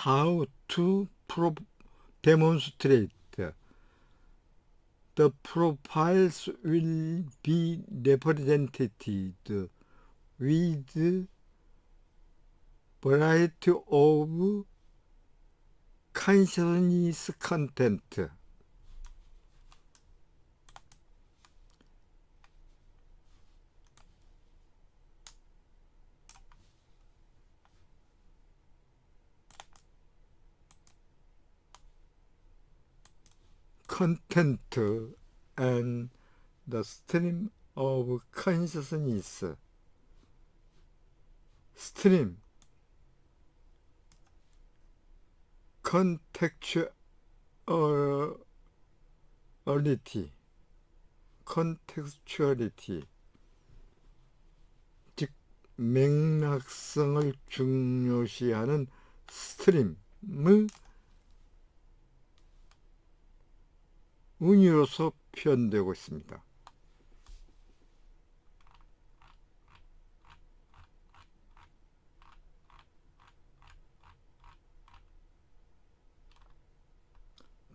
how to demonstrate. The profiles will be represented with variety of consciousness content. Content and the stream of consciousness. Stream, contextuality, 즉 맥락성을 중요시하는 스트림을 운이로서 표현되고 있습니다.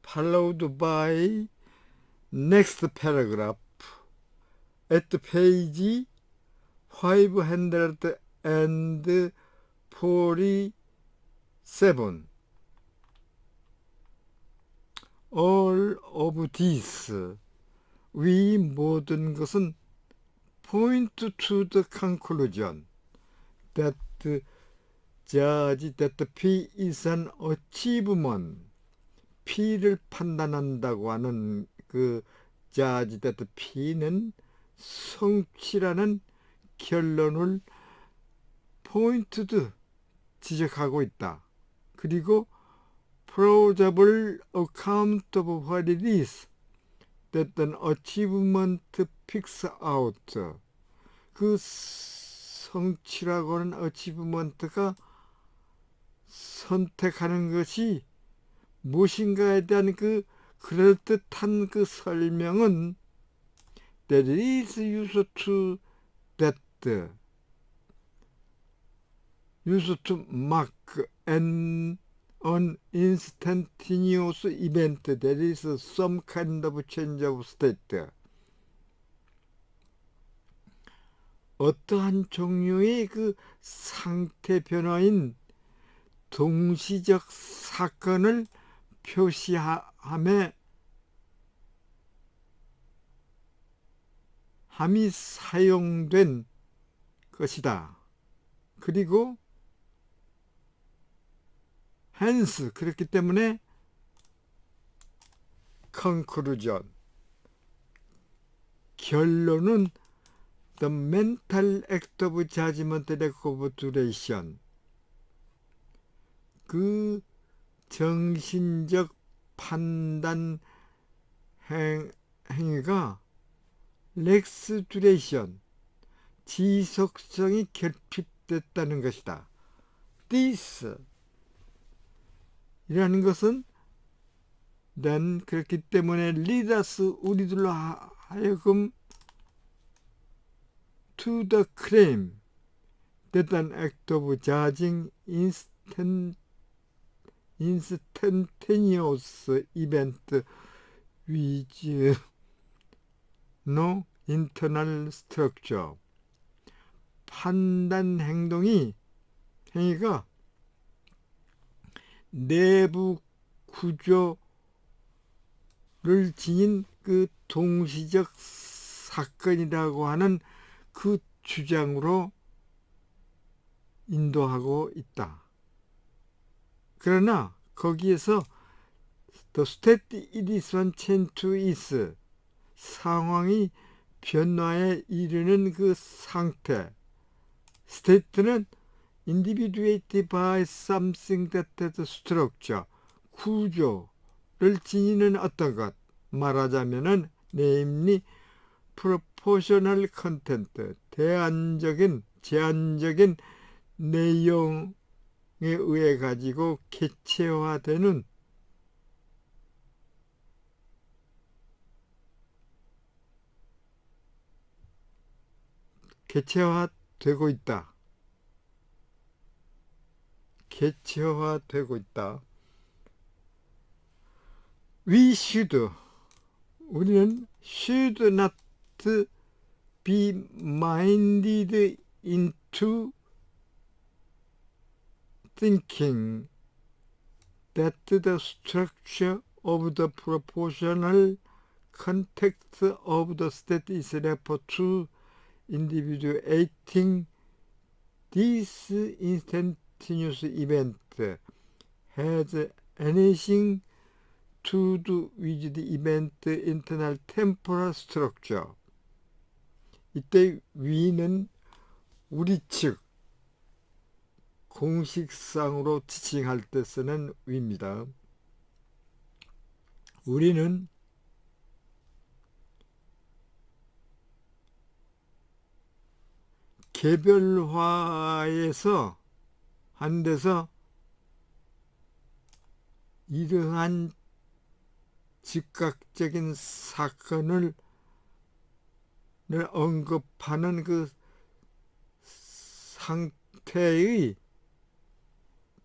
Followed by next paragraph at page 547. All of this, 위 모든 것은 point to the conclusion that judge that P is an achievement. P를 판단한다고 하는 그 judge that P는 성취라는 결론을 pointed, 지적하고 있다. 그리고 plausible account of what it is that an achievement picks out. 그 성취라고 하는 achievement가 선택하는 것이 무엇인가에 대한 그 그럴듯한 그 설명은 that is used to mark an instantaneous event that is some kind of change of state. 어떠한 종류의 그 상태 변화인 동시적 사건을 표시함에 함이 사용된 것이다. 그리고 hence, 그렇기 때문에 conclusion, 결론은 the mental act of judgment recapitulation, 그 정신적 판단 행위가 렉스 듀레이션, 지속성이 결핍됐다는 것이다. This 이라는 것은 then 그렇기 때문에 lead us, 우리들로 하여금 to the claim that an act of judging instantaneous event with no internal structure, 판단 행위가 내부 구조를 지닌 그 동시적 사건이라고 하는 그 주장으로 인도하고 있다. 그러나 거기에서 the state it is one change to is, 상황이 변화에 이르는 그 상태, state는 individuated by something that has structure, 구조를 지니는 어떤 것, 말하자면은 namely proportional content, 제한적인 내용에 의해 가지고 개체화되는 개체화되고 있다. 개체화되고 있다. 우리는 should not be minded into thinking that the structure of the proportional context of the state is referred to individuating this instantaneous event has anything to do with the event internal temporal structure. 이때 위는 우리 측 공식상으로 지칭할 때 쓰는 위입니다. 우리는 개별화에서 한 데서 이러한 즉각적인 사건을 언급하는 그 상태의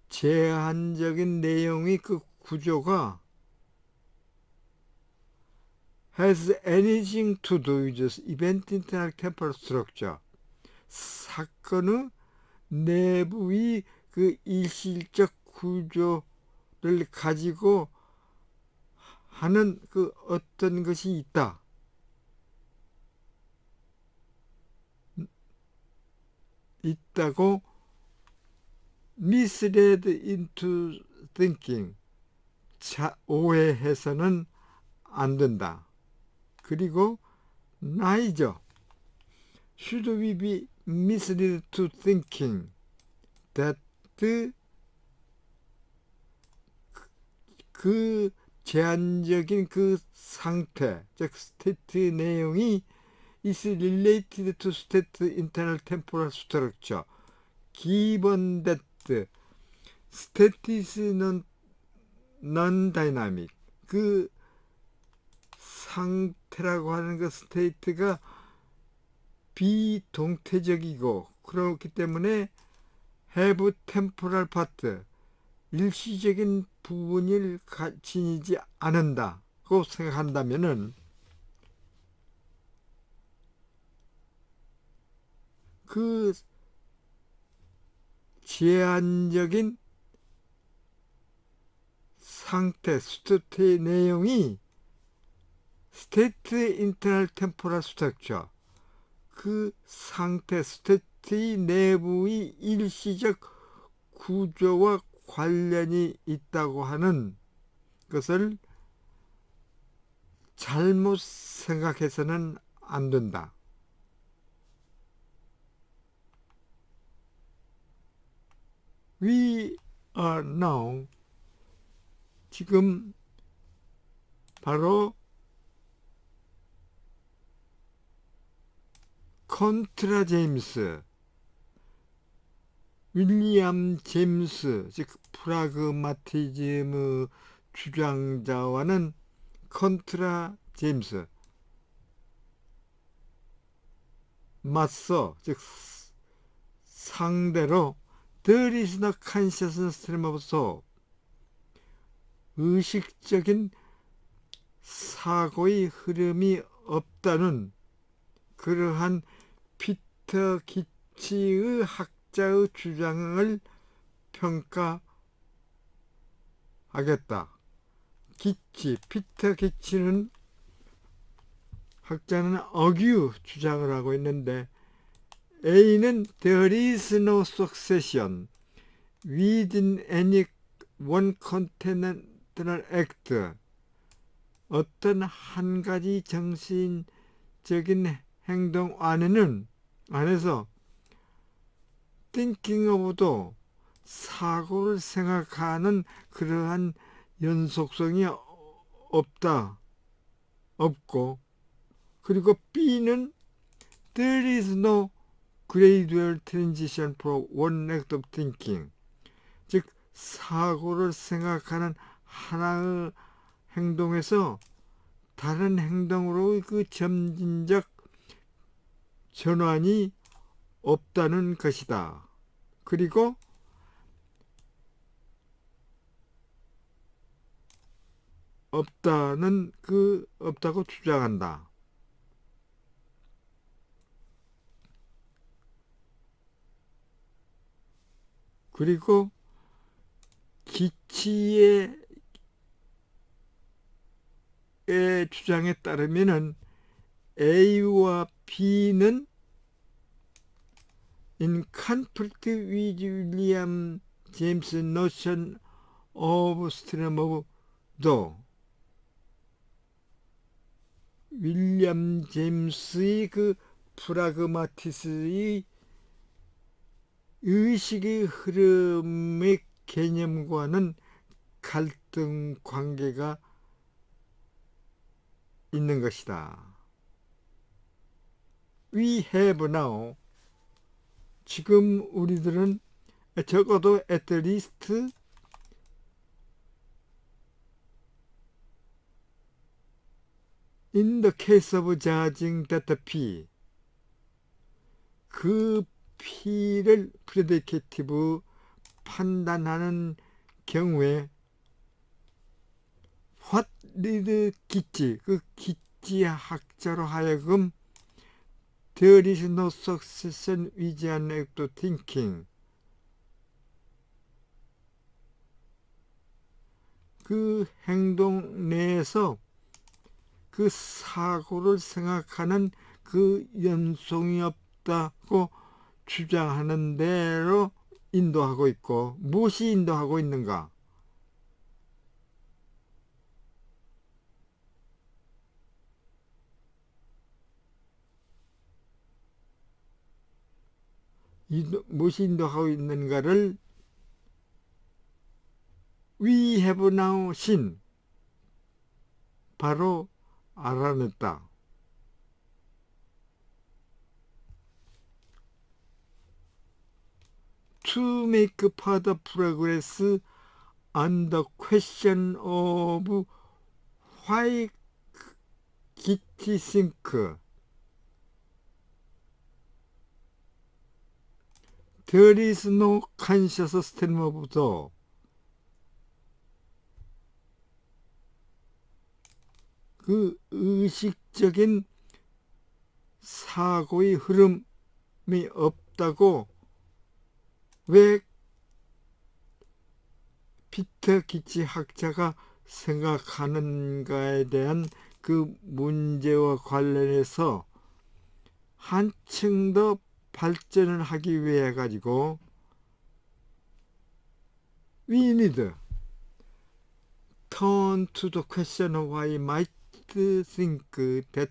제한적인 내용의 그 구조가 has anything to do with this event internal temporal structure. 사건의 내부의 그 일시적 구조를 가지고 하는 그 어떤 것이 있다고 misled into thinking, 오해해서는 안 된다. 그리고 neither should we be misled to thinking that 그 제한적인 그 상태, 즉 스테이트 내용이 is related to state internal temporal structure. given that state is non-dynamic. 그 상태라고 하는 그 스테이트가 비동태적이고 그렇기 때문에 have temporal part, 일시적인 부분을 지니지 않는다고 생각한다면은 그 제한적인 상태, 스테이트의 내용이 스테이트 인터널 템포럴 스트럭처, 그 상태, 스테이트의 내부의 일시적 구조와 관련이 있다고 하는 것을 잘못 생각해서는 안 된다. We are now, 지금 바로 컨트라 제임스, 윌리엄 제임스, 즉 프라그마티즘의 주장자와는 컨트라 제임스, 맞서, 즉 상대로 There is no conscious stream of soul, 의식적인 사고의 흐름이 없다는 그러한 피터 기치의 학자의 주장을 평가하겠다. 피터 기치는 학자는 어규 주장을 하고 있는데, A는 there is no succession within any one continental act. 어떤 한 가지 정신적인 행동 안에서 thinking of도 사고를 생각하는 그러한 연속성이 없고, 그리고 B는 there is no gradual transition from one act of thinking, 즉 사고를 생각하는 하나의 행동에서 다른 행동으로 그 점진적 전환이 없다는 것이다. 그리고 없다고 주장한다. 그리고 기치의 주장에 따르면은 A와 B는 in conflict with William James' notion of stream of thought. 윌리엄 제임스의 그 프라그마티스의 의식의 흐름의 개념과는 갈등 관계가 있는 것이다. We have now, 지금 우리들은 적어도 at least in the case of judging that P, 그 P를 프레디케이티브 판단하는 경우에 what did 기치, 그 기치 학자로 하여금 there is no succession with an act of thinking, 그 행동 내에서 그 사고를 생각하는 그 연속이 없다고 주장하는 대로 인도하고 있고, 무엇이 인도하고 있는가? 무엇이 인도하고 있는가를 We have now seen, 바로 알아냈다. To make further progress on the question of why Kitty think there is no conscious stream of thought, 그 의식적인 사고의 흐름이 없다고 왜 피터 기치 학자가 생각하는가에 대한 그 문제와 관련해서 한층 더 발전을 하기 위해 가지고 we need turn to the question of why might think that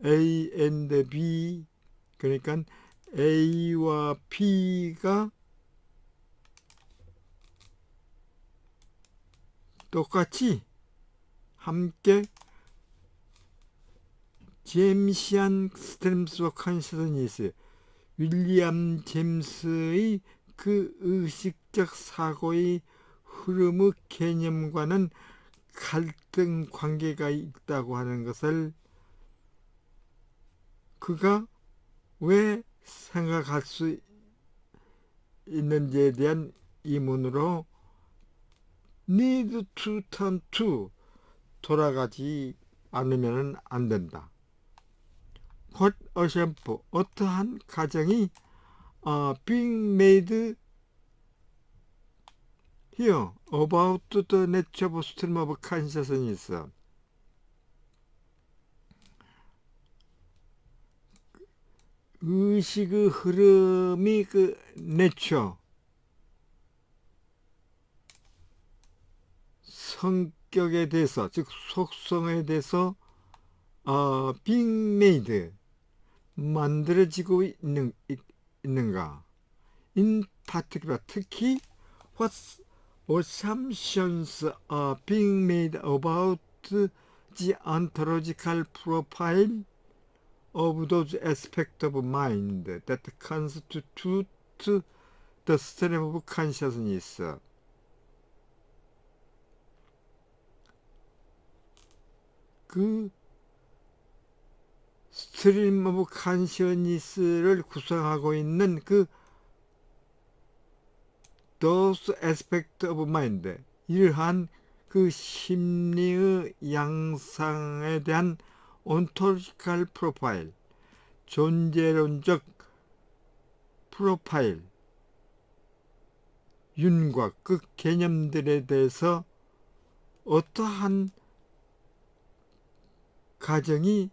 A and B, 그러니까 A와 B가 똑같이 함께 제임시안 스트림스 오브 컨시스니스, 윌리엄 제임스의 그 의식적 사고의 흐름의 개념과는 갈등 관계가 있다고 하는 것을 그가 왜 생각할 수 있는지에 대한 의문으로 need to turn to, 돌아가지 않으면 안 된다. What a example, 어떠한 가정이 being made here about the nature of stream of consciousness, 의식의 흐름이 그 nature, 성격에 대해서, 즉 속성에 대해서 being made, 만들어지고 있는가. In particular, 특히 what assumptions are being made about the ontological profile of those aspects of mind that constitute the stream of consciousness. 그 스트림 오브 컨시어니스를 구성하고 있는 그 those aspects of mind, 이러한 그 심리의 양상에 대한 온톨로지컬 프로파일, 존재론적 프로파일, 윤곽, 그 개념들에 대해서 어떠한 가정이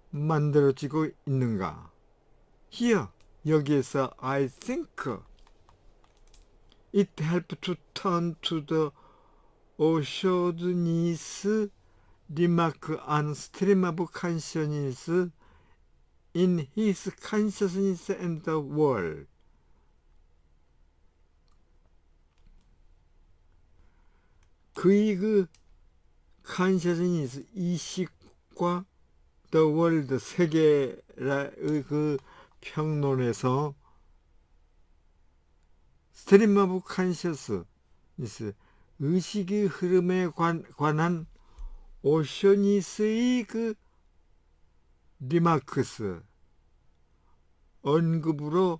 만들어지고 있는가. Here, 여기에서 I think it helps to turn to the Oshod's remark on stream of consciousness in his consciousness and the world. 그의 그 consciousness, 이식과 the world, 세계의 그 평론에서 stream of consciousness, 의식의 흐름에 관한 오셔니스의 그 리마크스, 언급으로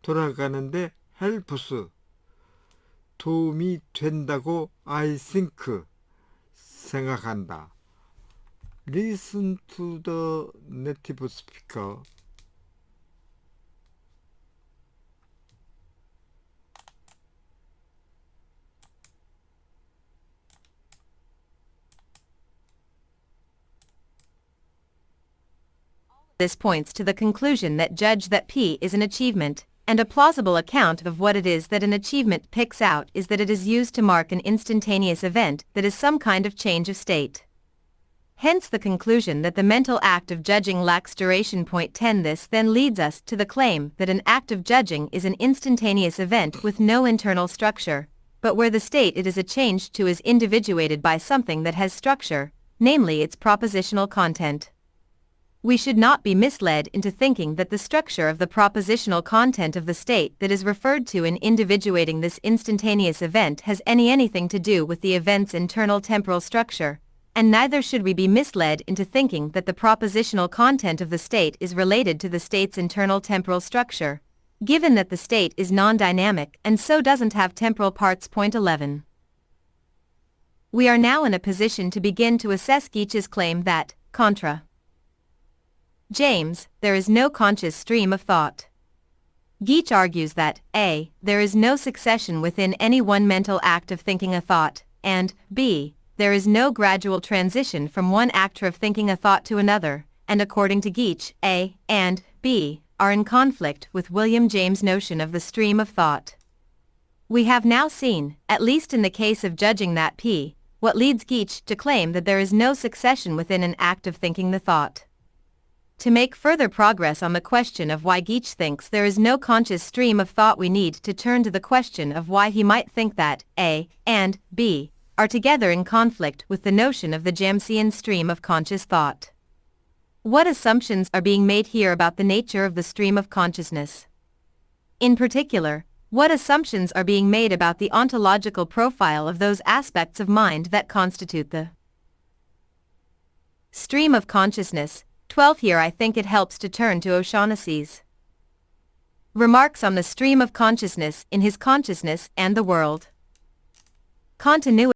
돌아가는데 헬프스, 도움이 된다고 I think, 생각한다. Listen to the native speaker. This points to the conclusion that judge that P is an achievement, and a plausible account of what it is that an achievement picks out is that it is used to mark an instantaneous event that is some kind of change of state. Hence the conclusion that the mental act of judging lacks duration. Point 10. This then leads us to the claim that an act of judging is an instantaneous event with no internal structure, but where the state it is changed to is individuated by something that has structure, namely its propositional content. We should not be misled into thinking that the structure of the propositional content of the state that is referred to in individuating this instantaneous event has anything to do with the event's internal temporal structure, and neither should we be misled into thinking that the propositional content of the state is related to the state's internal temporal structure, given that the state is non-dynamic and so doesn't have temporal parts. Point 11. We are now in a position to begin to assess Geach's claim that, contra James, there is no conscious stream of thought. Geach argues that, a. there is no succession within any one mental act of thinking a thought, and, b. there is no gradual transition from one actor of thinking a thought to another, and according to Geach, a. and b. are in conflict with William James' notion of the stream of thought. We have now seen, at least in the case of judging that p, what leads Geach to claim that there is no succession within an act of thinking the thought. To make further progress on the question of why Geach thinks there is no conscious stream of thought, we need to turn to the question of why he might think that A and B are together in conflict with the notion of the Jamesian stream of conscious thought. What assumptions are being made here about the nature of the stream of consciousness? In particular, what assumptions are being made about the ontological profile of those aspects of mind that constitute the stream of consciousness? 12. Here I think it helps to turn to O'Shaughnessy's remarks on the stream of consciousness in his Consciousness and the World. Continuity.